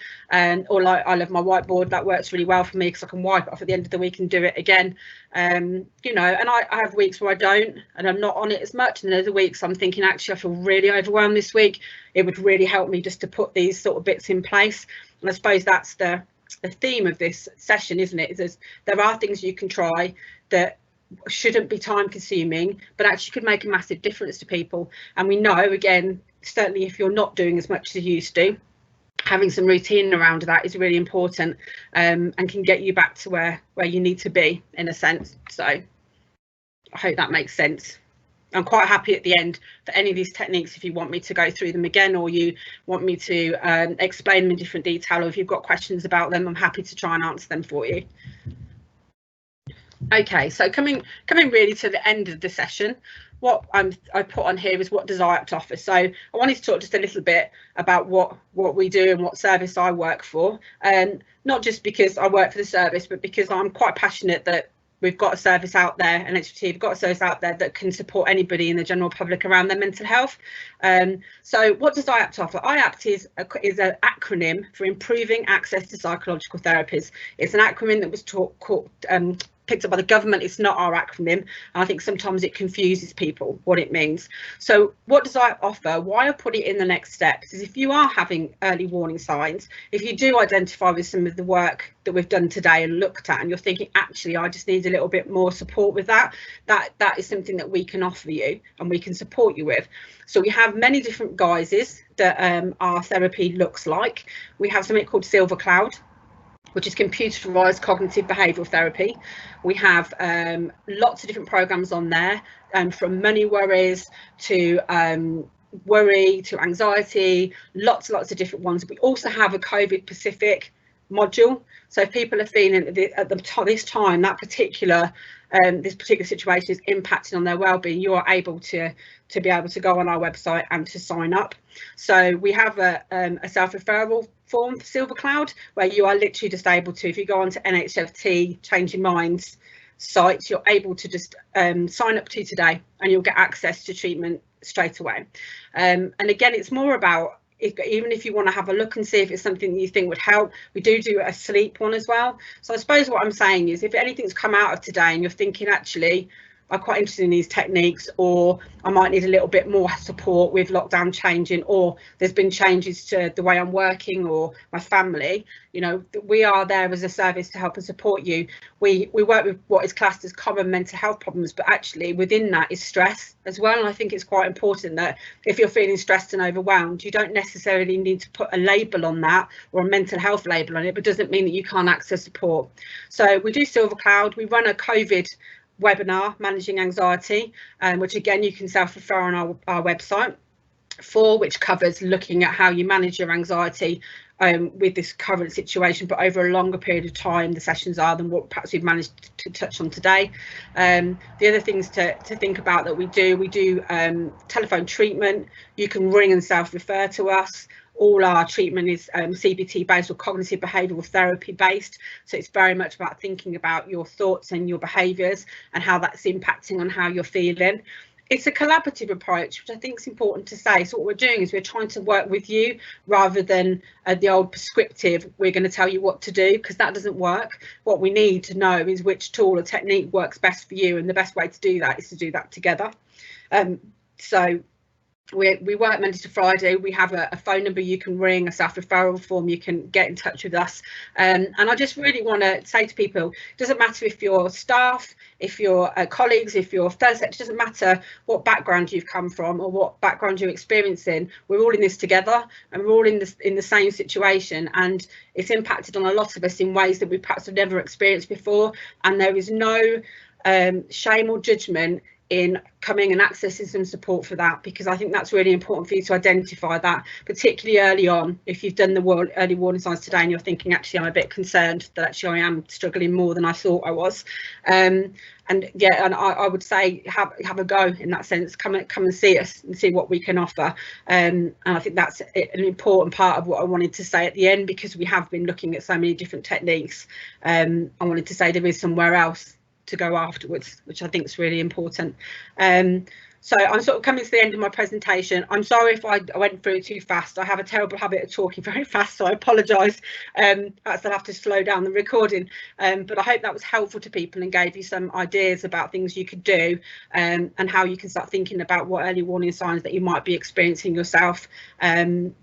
or like I love my whiteboard. That works really well for me because I can wipe it off at the end of the week and do it again. You know, and I have weeks where I don't, and I'm not on it as much, and there's weeks I'm thinking actually I feel really overwhelmed this week. It would really help me just to put these sort of bits in place. And I suppose that's the theme of this session, isn't it? There are things you can try that shouldn't be time consuming, but actually could make a massive difference to people. And we know, again, certainly if you're not doing as much as you used to, having some routine around that is really important, and can get you back to where you need to be, in a sense. So I hope that makes sense. I'm quite happy at the end for any of these techniques if you want me to go through them again, or you want me to explain them in different detail, or if you've got questions about them, I'm happy to try and answer them for you. Okay, so coming really to the end of the session, what I put on here is what does IAPT offer. So I wanted to talk just a little bit about what we do and what service I work for, and not just because I work for the service, but because I'm quite passionate that we've got a service out there, and we've got a service out there that can support anybody in the general public around their mental health. So what does IAPT offer? IAPT is an acronym for Improving Access to Psychological Therapies. It's an acronym that was picked up by the government. It's not our acronym, and I think sometimes it confuses people what it means. So what does I offer? Why I put it in the next steps is if you are having early warning signs, if you do identify with some of the work that we've done today and looked at, and you're thinking, actually, I just need a little bit more support with that is something that we can offer you and we can support you with. So we have many different guises that our therapy looks like. We have something called Silver Cloud, which is computerized cognitive behavioural therapy. We have lots of different programs on there, from money worries to worry to anxiety, lots of different ones. We also have a COVID specific module. So if people are feeling at this time that this particular situation is impacting on their well-being, you are able to be able to go on our website and to sign up. So we have a self-referral form for Silver Cloud, where you are literally just able to, if you go onto NHFT Changing Minds sites, you're able to just sign up to today, and you'll get access to treatment straight away. And again, it's more about, even if you want to have a look and see if it's something that you think would help, we do a sleep one as well. So I suppose what I'm saying is, if anything's come out of today and you're thinking, actually, I'm quite interested in these techniques, or I might need a little bit more support with lockdown changing, or there's been changes to the way I'm working or my family, you know, we are there as a service to help and support you. We work with what is classed as common mental health problems, but actually within that is stress as well. And I think it's quite important that if you're feeling stressed and overwhelmed, you don't necessarily need to put a label on that or a mental health label on it, but doesn't mean that you can't access support. So we do Silver Cloud. We run a COVID webinar, Managing Anxiety, which again you can self-refer on our website for, which covers looking at how you manage your anxiety with this current situation, but over a longer period of time the sessions are than what perhaps we've managed to touch on today. The other things to think about that we do telephone treatment. You can ring and self-refer to us. All our treatment is CBT based or cognitive behavioural therapy based. So it's very much about thinking about your thoughts and your behaviours and how that's impacting on how you're feeling. It's a collaborative approach, which I think is important to say. So what we're doing is we're trying to work with you rather than the old prescriptive, we're going to tell you what to do, because that doesn't work. What we need to know is which tool or technique works best for you, and the best way to do that is to do that together. So we work Monday to Friday. We have a phone number you can ring, a self-referral form, you can get in touch with us. And I just really want to say to people, it doesn't matter if you're staff, if you're colleagues, if you're first sector, it doesn't matter what background you've come from or what background you're experiencing. We're all in this together, and we're all in the same situation, and it's impacted on a lot of us in ways that we perhaps have never experienced before. And there is no shame or judgment in coming and accessing some support for that, because I think that's really important for you to identify that, particularly early on. If you've done the early warning signs today and you're thinking, actually, I'm a bit concerned that actually I am struggling more than I thought I was, and yeah, and I would say have a go in that sense. Come and see us and see what we can offer. And I think that's an important part of what I wanted to say at the end, because we have been looking at so many different techniques. I wanted to say there is somewhere else to go afterwards, which I think is really important. So I'm sort of coming to the end of my presentation. I'm sorry if I went through it too fast. I have a terrible habit of talking very fast, so I apologise. Perhaps I'll have to slow down the recording, but I hope that was helpful to people and gave you some ideas about things you could do, and how you can start thinking about what early warning signs that you might be experiencing yourself. Thank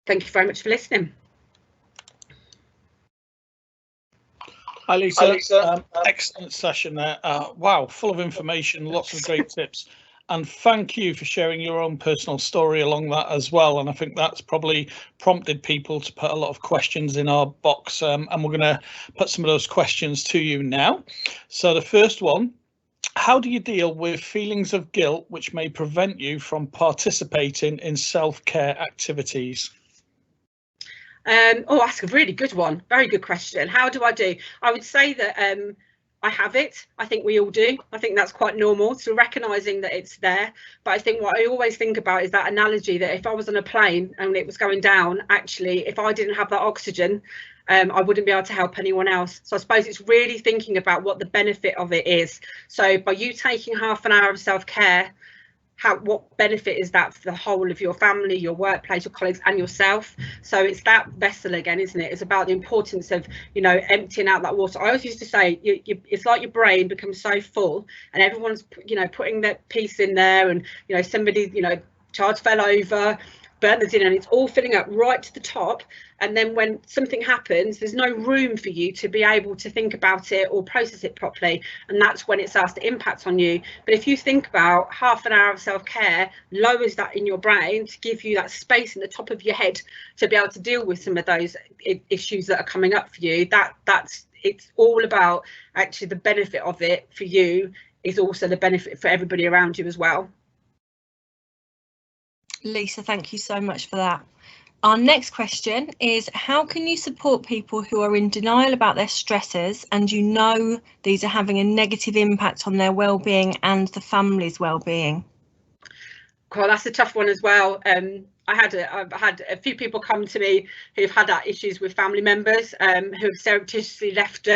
you very much for listening. Hi Lisa, excellent session there. Wow, full of information, lots of great tips, and thank you for sharing your own personal story along that as well. And I think that's probably prompted people to put a lot of questions in our box, and we're going to put some of those questions to you now. So the first one: how do you deal with feelings of guilt which may prevent you from participating in self-care activities? Oh, that's a really good one. Very good question. How do I do? I would say that I have it. I think we all do. I think that's quite normal. So recognising that it's there. But I think what I always think about is that analogy that if I was on a plane and it was going down, actually, if I didn't have that oxygen, I wouldn't be able to help anyone else. So I suppose it's really thinking about what the benefit of it is. So by you taking half an hour of self-care, what benefit is that for the whole of your family, your workplace, your colleagues and yourself? So it's that vessel again, isn't it? It's about the importance of, you know, emptying out that water. I always used to say it's like your brain becomes so full and everyone's, you know, putting their piece in there, and, you know, somebody, you know, child fell over, burnt the dinner, and it's all filling up right to the top. And then when something happens, there's no room for you to be able to think about it or process it properly, and that's when it starts to impact on you. But if you think about half an hour of self-care lowers that in your brain to give you that space in the top of your head to be able to deal with some of those issues that are coming up for you, that's it's all about actually the benefit of it for you is also the benefit for everybody around you as well. Lisa, thank you so much for that. Our next question is, how can you support people who are in denial about their stressors and you know these are having a negative impact on their well-being and the family's well-being? Well, that's a tough one as well. I've had a few people come to me who've had that issues with family members who have surreptitiously left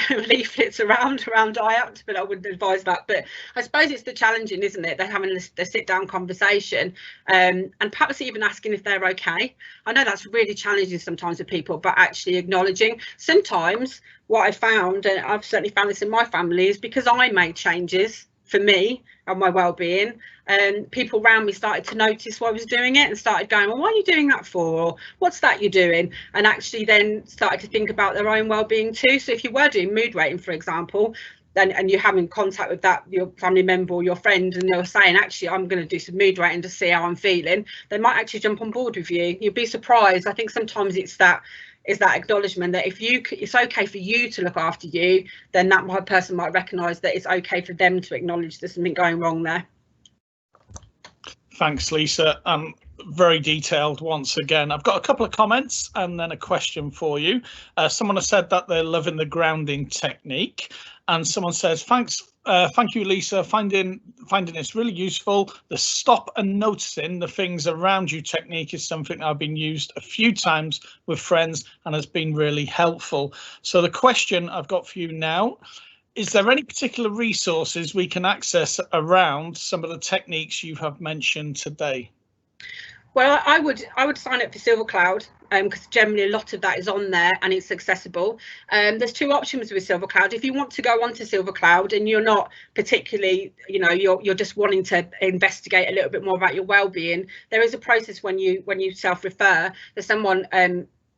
leaflets around IAPT, but I wouldn't advise that. But I suppose it's the challenging, isn't it? They're having a sit-down conversation and perhaps even asking if they're okay. I know that's really challenging sometimes with people, but actually acknowledging. Sometimes what I found, and I've certainly found this in my family, is because I made changes for me and my well-being, and people around me started to notice why I was doing it and started going, well, what are you doing that for, or what's that you're doing, and actually then started to think about their own well-being too. So if you were doing mood rating, for example, and you're having contact with that your family member or your friend, and they're saying, actually, I'm going to do some mood rating to see how I'm feeling, they might actually jump on board with you. You'd be surprised. I think sometimes it's that acknowledgement that if it's okay for you to look after you, then that person might recognise that it's okay for them to acknowledge there's something going wrong there. Thanks, Lisa. Very detailed once again. I've got a couple of comments and then a question for you. Someone has said that they're loving the grounding technique, and someone says, thank you, Lisa, finding this really useful. The stop and noticing the things around you technique is something I've been used a few times with friends and has been really helpful. So the question I've got for you now, is there any particular resources we can access around some of the techniques you have mentioned today? Well, I would sign up for Silver Cloud because generally a lot of that is on there and it's accessible. There's two options with Silver Cloud. If you want to go onto Silver Cloud and you're not particularly, you know, you're just wanting to investigate a little bit more about your well-being, there is a process when you self-refer that someone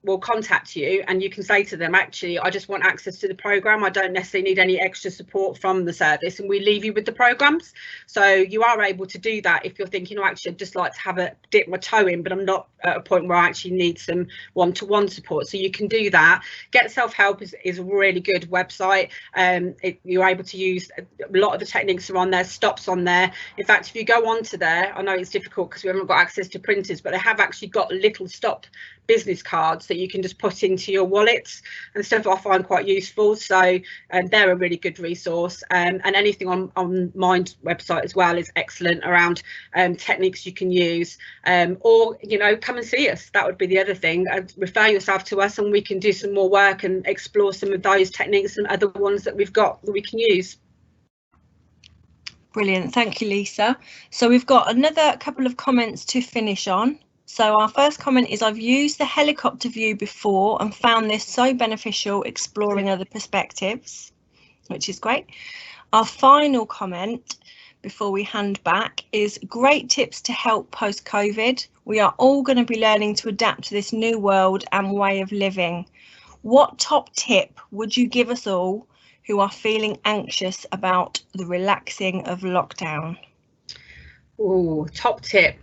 will contact you and you can say to them, actually, I just want access to the program. I don't necessarily need any extra support from the service, and we leave you with the programs. So you are able to do that if you're thinking, oh, actually, I'd just like to dip my toe in, but I'm not at a point where I actually need some one-to-one support. So you can do that. Get Self-Help is a really good website. You're able to use a lot of the techniques are on there, stops on there. In fact, if you go onto there, I know it's difficult because we haven't got access to printers, but they have actually got little stop business cards that you can just put into your wallets and stuff. I find quite useful. So they're a really good resource, and anything on Mind's website as well is excellent around techniques you can use, or, you know, come and see us. That would be the other thing. Refer yourself to us and we can do some more work and explore some of those techniques and other ones that we've got that we can use. Brilliant, thank you, Lisa. So we've got another couple of comments to finish on. So our first comment is, I've used the helicopter view before and found this so beneficial exploring other perspectives, which is great. Our final comment before we hand back is, great tips to help post-COVID. We are all going to be learning to adapt to this new world and way of living. What top tip would you give us all who are feeling anxious about the relaxing of lockdown? Oh, top tip.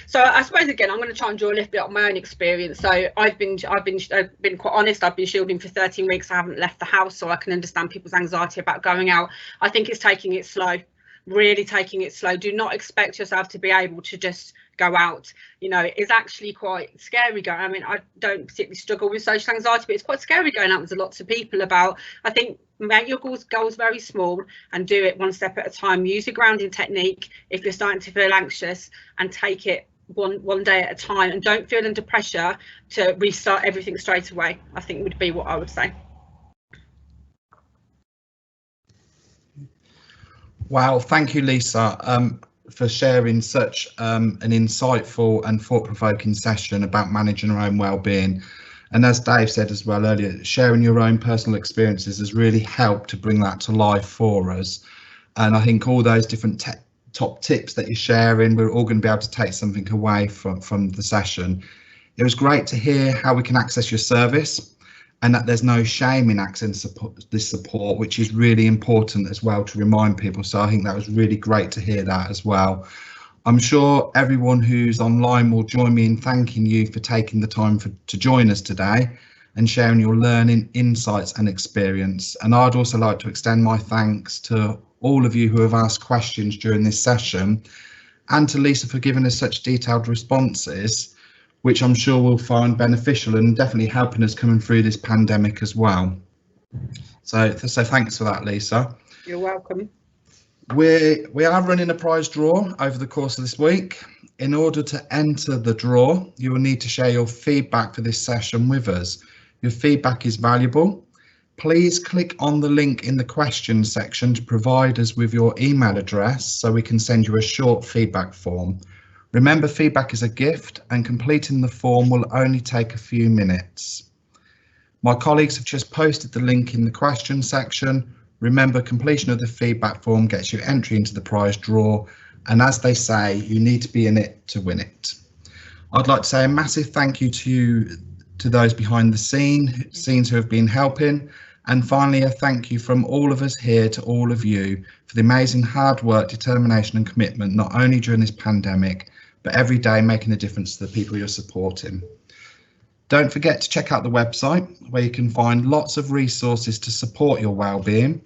So I suppose again I'm going to try and draw a little bit on my own experience. So I've been quite honest. I've been shielding for 13 weeks. I haven't left the house, so I can understand people's anxiety about going out. I think it's taking it slow, really taking it slow. Do not expect yourself to be able to just go out, you know, is actually quite scary going. I mean, I don't particularly struggle with social anxiety, but it's quite scary going out with lots of people about. I think make your goals very small and do it one step at a time. Use your grounding technique if you're starting to feel anxious, and take it one day at a time, and don't feel under pressure to restart everything straight away, I think would be what I would say. Wow, thank you, Lisa, for sharing such an insightful and thought-provoking session about managing our own well-being. And as Dave said as well earlier, sharing your own personal experiences has really helped to bring that to life for us. And I think all those different top tips that you're sharing, we're all going to be able to take something away from the session. It was great to hear how we can access your service, and that there's no shame in accessing this support, which is really important as well to remind people. So I think that was really great to hear that as well. I'm sure everyone who's online will join me in thanking you for taking the time to join us today and sharing your learning, insights and experience. And I'd also like to extend my thanks to all of you who have asked questions during this session, and to Lisa for giving us such detailed responses, which I'm sure we'll find beneficial and definitely helping us coming through this pandemic as well. So thanks for that, Lisa. You're welcome. We are running a prize draw over the course of this week. In order to enter the draw, you will need to share your feedback for this session with us. Your feedback is valuable. Please click on the link in the questions section to provide us with your email address so we can send you a short feedback form. Remember, feedback is a gift and completing the form will only take a few minutes. My colleagues have just posted the link in the question section. Remember, completion of the feedback form gets you entry into the prize draw, and as they say, you need to be in it to win it. I'd like to say a massive thank you to those behind the scenes who have been helping. And finally, a thank you from all of us here to all of you for the amazing hard work, determination and commitment, not only during this pandemic, but every day making a difference to the people you're supporting. Don't forget to check out the website where you can find lots of resources to support your well-being.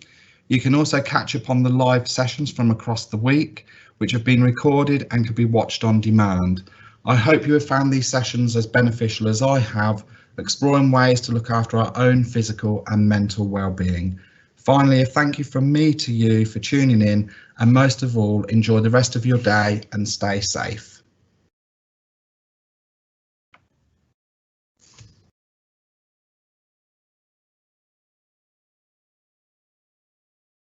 You can also catch up on the live sessions from across the week, which have been recorded and can be watched on demand. I hope you have found these sessions as beneficial as I have, exploring ways to look after our own physical and mental well-being. Finally, a thank you from me to you for tuning in, and most of all, enjoy the rest of your day and stay safe.